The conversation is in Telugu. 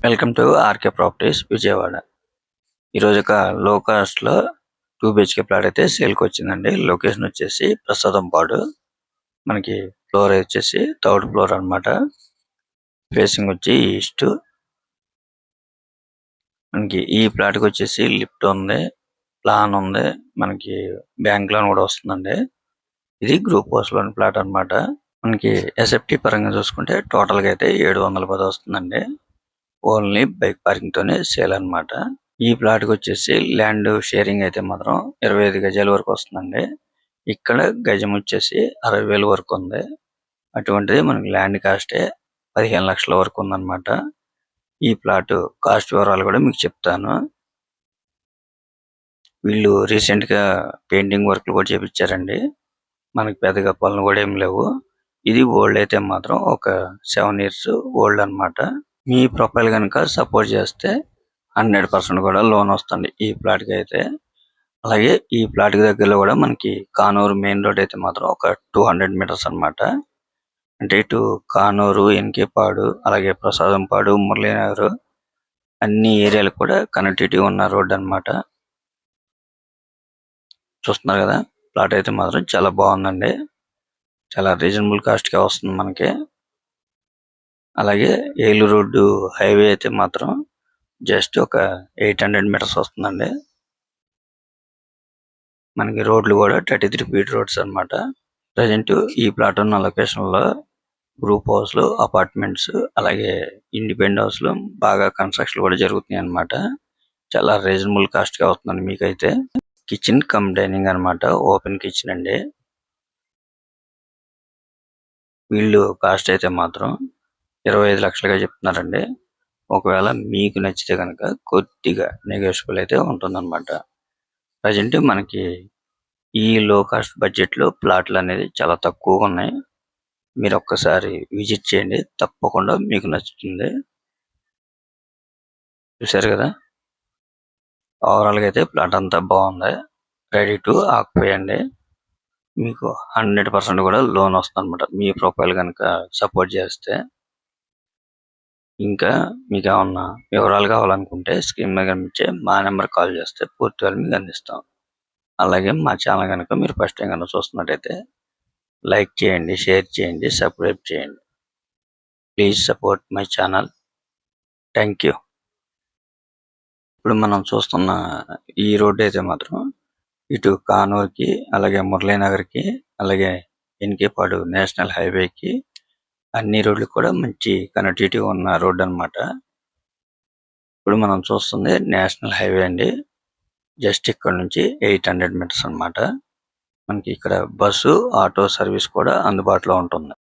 Welcome to RK properties Vijayawada. ఈరోజు ఒక లో కాస్ట్లో 2 BHK ప్లాట్ అయితే సేల్కి వచ్చిందండి. లొకేషన్ వచ్చేసి ప్రసాదంపాడు. మనకి ఫ్లోర్ వచ్చేసి 3rd ఫ్లోర్ అన్నమాట. ఫేసింగ్ వచ్చి ఈస్ట్. మనకి ఈ ప్లాట్కి వచ్చేసి లిఫ్ట్ ఉంది, ప్లాన్ ఉంది, మనకి బ్యాంక్ లోన్ కూడా వస్తుందండి. ఇది గ్రూప్ హౌస్ లోని ప్లాట్ అన్నమాట. మనకి ఎస్ఎఫ్టీ పరంగా చూసుకుంటే టోటల్ గా అయితే 710 వస్తుందండి. ఓన్లీ బైక్ పార్కింగ్ తోనే సేల్ అన్నమాట. ఈ ప్లాట్ కి వచ్చేసి ల్యాండ్ షేరింగ్ అయితే మాత్రం 25 గజాల వరకు వస్తుందండి. ఇక్కడ గజం వచ్చేసి 60,000 వరకు ఉంది. అటువంటిది మనకి ల్యాండ్ కాస్టే 15 లక్షల వరకు ఉందన్నమాట. ఈ ప్లాట్ కాస్ట్ వివరాలు కూడా మీకు చెప్తాను. వీళ్ళు రీసెంట్ గా పెయింటింగ్ వర్క్ కూడా చేపించారండి. మనకి పెద్దగా పనులు కూడా ఏం లేవు. ఇది ఓల్డ్ అయితే మాత్రం ఒక 7 ఇయర్స్ ఓల్డ్ అన్నమాట. మీ ప్రొఫైల్ కనుక సపోర్ట్ చేస్తే 100% కూడా లోన్ వస్తుంది ఈ ప్లాట్ కి అయితే. అలాగే ఈ ప్లాట్ కి దగ్గరలో కూడా మనకి కానూరు మెయిన్ రోడ్ అయితే మాత్రం ఒక 200 మీటర్స్ అన్నమాట. అంటే ఇటు కానూరు, ఎన్కేపాడు, అలాగే ప్రసాదంపాడు, మురళీనగర్ అన్ని ఏరియాలకు కూడా కనెక్టివిటీ ఉన్న రోడ్ అన్నమాట. చూస్తున్నారు కదా, ప్లాట్ అయితే మాత్రం చాలా బాగుందండి. చాలా రీజనబుల్ కాస్ట్ గా వస్తుంది మనకి. అలాగే ఏలూరు రోడ్డు హైవే అయితే మాత్రం జస్ట్ ఒక 800 మీటర్స్ వస్తుందండి. మనకి రోడ్లు కూడా 33 ఫీట్ రోడ్స్ అన్నమాట. ప్రజెంట్ ఈ ప్లాట్ ఉన్న లొకేషన్ లో గ్రూప్ హౌస్ లు, అపార్ట్మెంట్స్, అలాగే ఇండిపెండెంట్ హౌస్ లు బాగా కన్స్ట్రక్షన్ కూడా జరుగుతున్నాయి అన్నమాట. చాలా రీజనబుల్ కాస్ట్ గా వస్తుందండి మీకైతే. కిచెన్ కమ్ డైనింగ్ అన్నమాట. ఓపెన్ కిచెన్ అండి. వీళ్ళు కాస్ట్ అయితే మాత్రం 25 లక్షలుగా చెప్తున్నారండి. ఒకవేళ మీకు నచ్చితే కనుక కొద్దిగా నెగోషియబుల్ అయితే ఉంటుందన్నమాట. ప్రజెంట్ మనకి ఈ లో కాస్ట్ బడ్జెట్ లో ప్లాట్లు అనేది చాలా తక్కువగా ఉన్నాయి. మీరు ఒక్కసారి విజిట్ చేయండి, తప్పకుండా మీకు నచ్చుతుంది. చూసారు కదా, ఓవరాల్ గా అయితే ప్లాట్ అంతా బాగుంది. రెడీ టు ఆక్యుపై అండి. మీకు 100% కూడా లోన్ వస్తుంది అన్నమాట మీ ప్రొఫైల్ కనుక సపోర్ట్ చేస్తే. ఇంకా మీకు ఏమన్నా వివరాలు కావాలనుకుంటే స్క్రీన్ మీద కనిపించే మా నెంబర్ కాల్ చేస్తే పూర్తిగా మీకు అందిస్తాం. అలాగే మా ఛానల్ కనుక మీరు ఫస్ట్ టైం కనుక చూస్తున్నట్టయితే లైక్ చేయండి, షేర్ చేయండి, సబ్స్క్రైబ్ చేయండి. Please support my channel. Thank you. ఇప్పుడు మనం చూస్తున్న ఈ రోడ్డు అయితే మాత్రం ఇటు కానూరుకి, అలాగే మురళీనగర్కి, అలాగే ఎన్కేపాడు నేషనల్ హైవేకి అన్ని రోడ్లు కూడా మంచి కనెక్టివిటీ ఉన్న రోడ్ అన్నమాట. ఇప్పుడు మనం చూస్తుంది నేషనల్ హైవే అండి. జస్ట్ ఇక్కడ నుంచి 800 మీటర్స్ అన్నమాట. మనకి ఇక్కడ బస్సు, ఆటో సర్వీస్ కూడా అందుబాటులో ఉంటుంది.